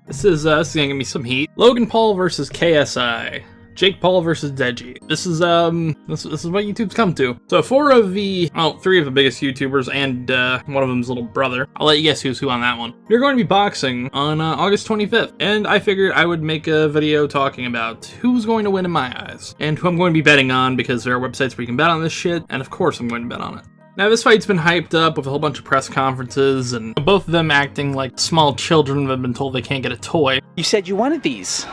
This is gonna give me some heat. Logan Paul versus KSI. Jake Paul versus Deji. This is what YouTube's come to. So three of the biggest YouTubers and one of them's little brother. I'll let you guess who's who on that one. They're going to be boxing on August 25th, and I figured I would make a video talking about who's going to win in my eyes and who I'm going to be betting on, because there are websites where you can bet on this shit, and of course I'm going to bet on it. Now, this fight's been hyped up with a whole bunch of press conferences, and both of them acting like small children that have been told they can't get a toy. You said you wanted these.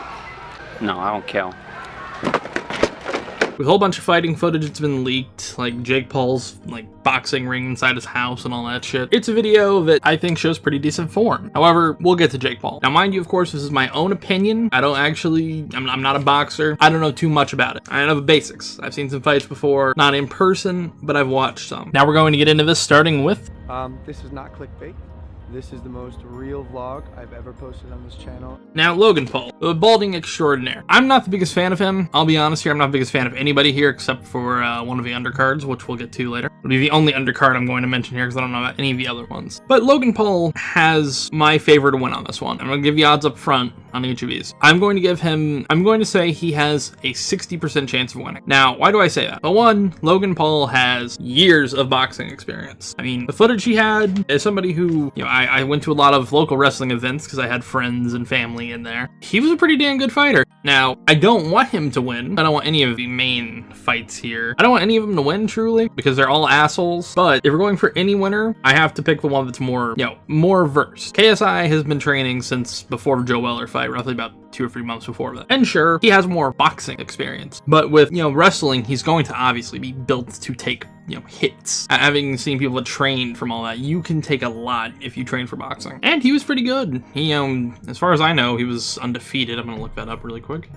No, I don't care. With a whole bunch of fighting footage that's been leaked, like Jake Paul's boxing ring inside his house and all that shit. It's a video that I think shows pretty decent form. However, we'll get to Jake Paul. Now, mind you, of course, this is my own opinion. I'm not a boxer. I don't know too much about it. I know the basics. I've seen some fights before, not in person, but I've watched some. Now we're going to get into this, starting with... This is not clickbait. This is the most real vlog I've ever posted on this channel. Now, Logan Paul, the balding extraordinaire. I'm not the biggest fan of him. I'll be honest here, I'm not the biggest fan of anybody here except for one of the undercards, which we'll get to later. It'll be the only undercard I'm going to mention here because I don't know about any of the other ones. But Logan Paul has my favorite to win on this one. I'm going to give you odds up front on each of these. I'm going to say he has a 60% chance of winning. Now, why do I say that? Well, one, Logan Paul has years of boxing experience. I mean, the footage he had, as somebody who, I went to a lot of local wrestling events because I had friends and family in there. He was a pretty damn good fighter. Now, I don't want him to win. I don't want any of the main fights here. I don't want any of them to win, truly, because they're all assholes. But if we're going for any winner, I have to pick the one that's more versed. KSI has been training since before the Joe Weller fight, roughly about 2 or 3 months before that. And sure, he has more boxing experience. But with, wrestling, he's going to obviously be built to take hits. Having seen people that train from all that, you can take a lot if you train for boxing. And he was pretty good. He, as far as I know, he was undefeated. I'm gonna look that up really quick.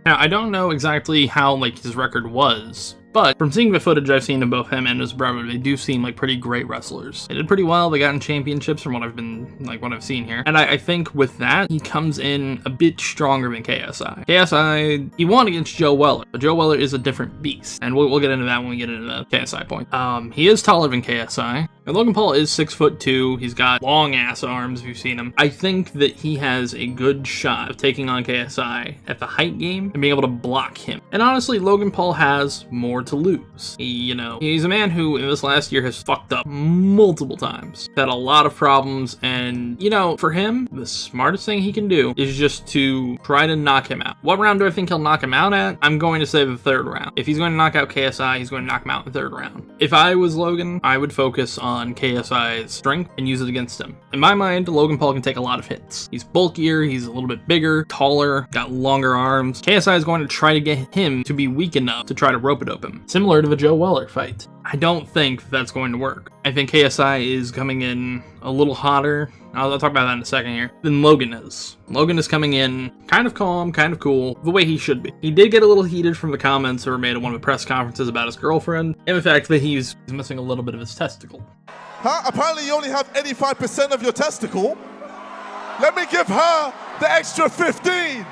Now, I don't know exactly how, his record was, but from seeing the footage I've seen of both him and his brother, they do seem like pretty great wrestlers. They did pretty well. They got in championships from what I've seen here. And I think with that, he comes in a bit stronger than KSI. KSI, he won against Joe Weller, but Joe Weller is a different beast. And we'll get into that when we get into the KSI point. He is taller than KSI. And Logan Paul is 6'2". He's got long ass arms if you've seen him. I think that he has a good shot of taking on KSI at the height game and being able to block him. And honestly, Logan Paul has more to lose. He's a man who in this last year has fucked up multiple times. Had a lot of problems, and for him, the smartest thing he can do is just to try to knock him out. What round do I think he'll knock him out at? I'm going to say the 3rd round. If he's going to knock out KSI, he's going to knock him out in the 3rd round. If I was Logan, I would focus on KSI's strength and use it against him. In my mind, Logan Paul can take a lot of hits. He's bulkier, he's a little bit bigger, taller, got longer arms. KSI is going to try to get him to be weak enough to try to rope-a-dope him, similar to the Joe Weller fight. I don't think that's going to work. I think KSI is coming in a little hotter, I'll talk about that in a second here, than Logan is. Logan is coming in kind of calm, kind of cool, the way he should be. He did get a little heated from the comments that were made at one of the press conferences about his girlfriend, and the fact that he's missing a little bit of his testicle. Huh? Apparently you only have 85% of your testicle. Let me give her the extra 15.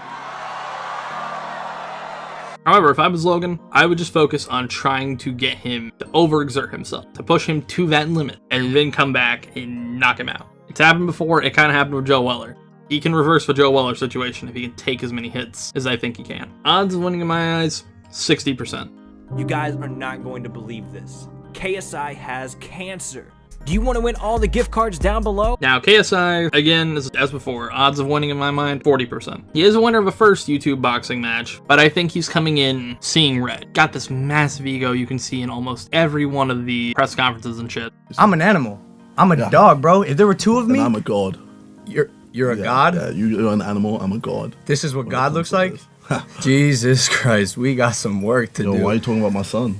However, if I was Logan, I would just focus on trying to get him to overexert himself, to push him to that limit, and then come back and knock him out. It's happened before, it kind of happened with Joe Weller. He can reverse the Joe Weller situation if he can take as many hits as I think he can. Odds of winning in my eyes, 60%. You guys are not going to believe this. KSI has cancer. Do you want to win all the gift cards down below? Now, KSI, again, as before, odds of winning in my mind, 40%. He is a winner of a first YouTube boxing match, but I think he's coming in seeing red. Got this massive ego you can see in almost every one of the press conferences and shit. I'm an animal. I'm a dog, bro. If there were 2 of me... And I'm a god. You're a god? Yeah, you're an animal, I'm a god. This is what God looks like? Jesus Christ, we got some work to do. Why are you talking about my son?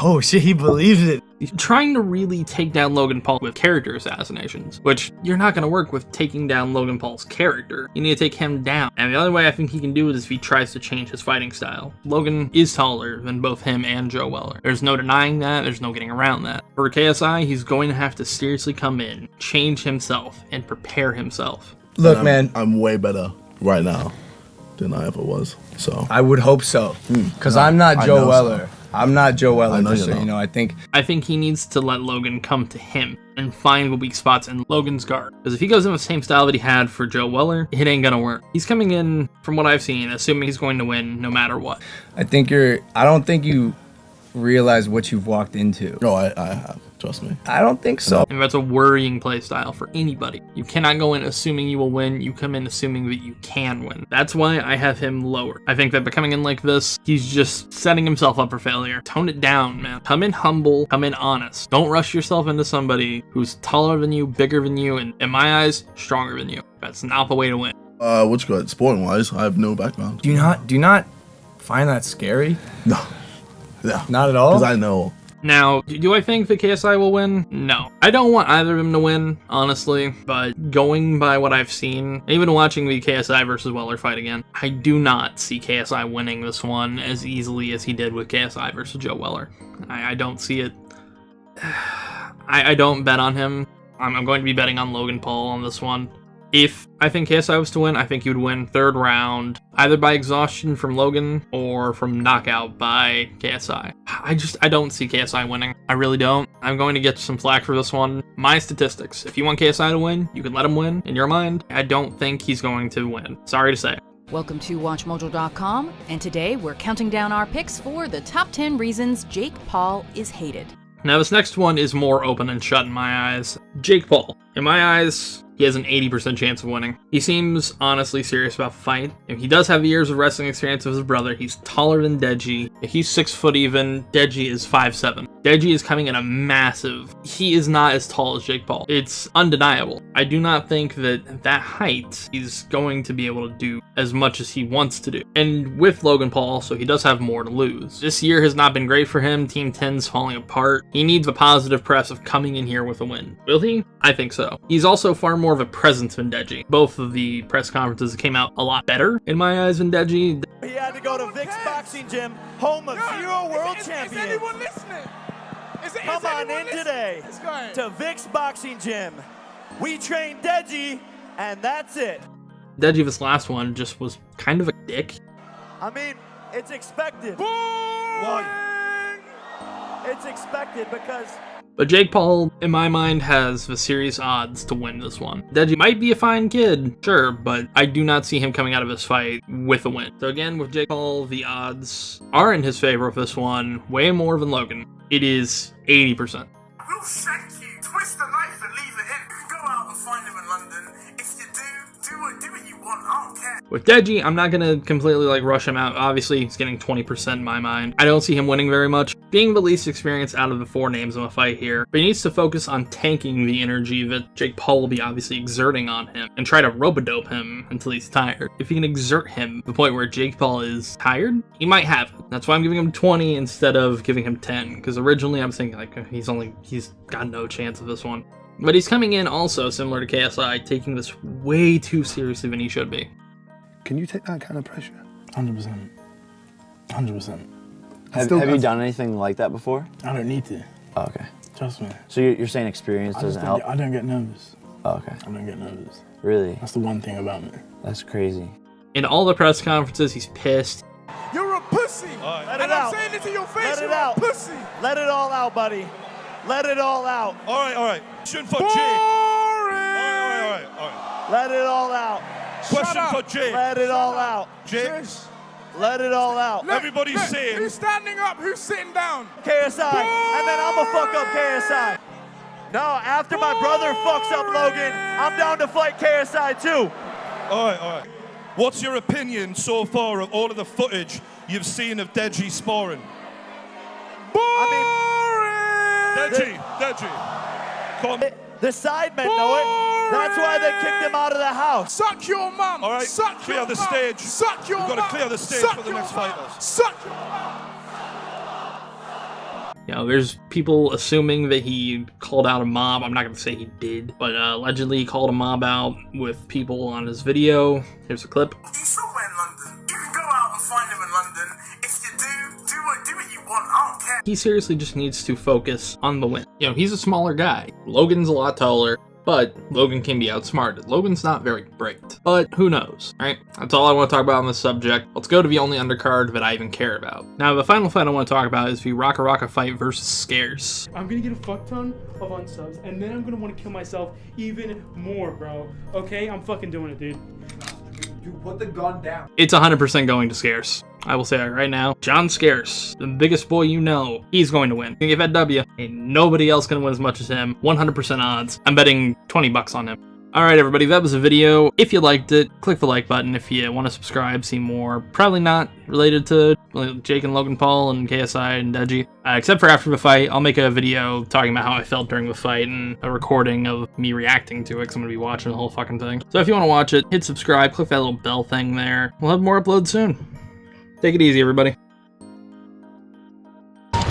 Oh shit, he believes it. He's trying to really take down Logan Paul with character assassinations, which you're not going to work with taking down Logan Paul's character. You need to take him down. And the only way I think he can do it is if he tries to change his fighting style. Logan is taller than both him and Joe Weller. There's no denying that. There's no getting around that. For KSI, he's going to have to seriously come in, change himself, and prepare himself. Look, man. I'm way better right now than I ever was. So I would hope so. Because I'm not Joe Weller. I'm not Joe Weller. I know just you're so you not. know, I think he needs to let Logan come to him and find the weak spots in Logan's guard. Because if he goes in with the same style that he had for Joe Weller, it ain't gonna work. He's coming in, from what I've seen, assuming he's going to win no matter what. I don't think you realize what you've walked into. Oh, I have. Trust me. I don't think so. And that's a worrying play style for anybody. You cannot go in assuming you will win. You come in assuming that you can win. That's why I have him lower. I think that by coming in like this, he's just setting himself up for failure. Tone it down, man. Come in humble. Come in honest. Don't rush yourself into somebody who's taller than you, bigger than you, and in my eyes, stronger than you. That's not the way to win. What you got? Sporting wise, I have no background. Do you not find that scary? No. Yeah. Not at all? Because I know. Now, do I think that KSI will win? No. I don't want either of them to win, honestly, but going by what I've seen, even watching the KSI versus Weller fight again, I do not see KSI winning this one as easily as he did with KSI versus Joe Weller. I don't see it. I don't bet on him. I'm going to be betting on Logan Paul on this one. If I think KSI was to win, I think he would win third round, either by exhaustion from Logan or from knockout by KSI. I don't see KSI winning. I really don't. I'm going to get some flack for this one. My statistics. If you want KSI to win, you can let him win in your mind. I don't think he's going to win. Sorry to say. Welcome to WatchMojo.com, and today we're counting down our picks for the top 10 reasons Jake Paul is hated. Now this next one is more open and shut in my eyes. Jake Paul. In my eyes, he has an 80% chance of winning. He seems honestly serious about the fight. He does have the years of wrestling experience of his brother. He's taller than Deji. He's 6 foot even. Deji is 5'7". Deji is coming in a massive. He is not as tall as Jake Paul. It's undeniable. I do not think that height he's going to be able to do as much as he wants to do. And with Logan Paul also, he does have more to lose. This year has not been great for him. Team 10's falling apart. He needs the positive press of coming in here with a win. Will he? I think so. He's also far more of a presence than Deji. Both of the press conferences came out a lot better in my eyes than Deji. He had to go to Vic's Boxing Gym, home of 0 world champions. Is anyone listening? Come on in today to Vic's Boxing Gym. We train Deji, and that's it. Deji, this last one, just was kind of a dick. I mean, it's expected. Why? It's expected because... But Jake Paul, in my mind, has the serious odds to win this one. Deji might be a fine kid, sure, but I do not see him coming out of this fight with a win. So again, with Jake Paul, the odds are in his favor with this one, way more than Logan. It is 80%. We'll shank you, twist the knife and leave it in. You can go out and find him in London. If you do what you want, I don't care. With Deji, I'm not going to completely rush him out. Obviously, he's getting 20% in my mind. I don't see him winning very much. Being the least experienced out of the 4 names in the fight here, but he needs to focus on tanking the energy that Jake Paul will be obviously exerting on him and try to rope-a-dope him until he's tired. If he can exert him to the point where Jake Paul is tired, he might have it. That's why I'm giving him 20 instead of giving him 10, because originally I'm thinking he's got no chance of this one. But he's coming in also, similar to KSI, taking this way too seriously than he should be. Can you take that kind of pressure? 100%. 100%. Have you done anything like that before? I don't need to. Oh, okay. Trust me. So you're saying experience doesn't help? I don't get nervous. Oh, okay. I don't get nervous. Really? That's the one thing about me. That's crazy. In all the press conferences, he's pissed. You're a pussy. Let it and out. I'm saying it to your face. Let it You're out. a pussy. Let it all out, buddy. Let it all out. All right. Question for Boring. Jake. All right. Let it all out. Question for Jake. Let it all out. Jake. Let it all out. Everybody's saying. Who's standing up? Who's sitting down? KSI, and then I'ma fuck up KSI. No, after my brother fucks up Logan, I'm down to fight KSI too. All right. What's your opinion so far of all of the footage you've seen of Deji sparring? Deji. Come on. The sidemen know it. That's why they kicked him out of the house. Suck your mum. All right, clear the stage. Suck your mum. You've got to clear the stage for the next fighters. Suck your mum. You know, there's people assuming that he called out a mob. I'm not going to say he did, but allegedly he called a mob out with people on his video. Here's a clip. He's somewhere in London. You can go out and find him in London. If you do what you want, I don't care. He seriously just needs to focus on the win. You know, he's a smaller guy. Logan's a lot taller. but Logan can be outsmarted. Logan's not very bright, but who knows, right? That's all I want to talk about on this subject. Let's go to the only undercard that I even care about. Now, the final fight I want to talk about is the Raka Raka fight versus Scarce. I'm gonna get a fuck ton of unsubs, and then I'm gonna want to kill myself even more, bro. Okay, I'm fucking doing it, dude. Dude, put the gun down. It's 100% going to Scarce. I will say that right now. John Scarce, the biggest boy you know, he's going to win. He's gonna get that W. Ain't nobody else gonna win as much as him. 100% odds. I'm betting 20 bucks on him. Alright everybody, that was the video. If you liked it, click the like button. If you want to subscribe, see more, probably not related to Jake and Logan Paul and KSI and Deji. Except for after the fight, I'll make a video talking about how I felt during the fight and a recording of me reacting to it, because I'm going to be watching the whole fucking thing. So if you want to watch it, hit subscribe, click that little bell thing there. We'll have more uploads soon. Take it easy, everybody.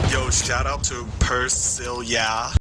Yo, shout out to Persilia.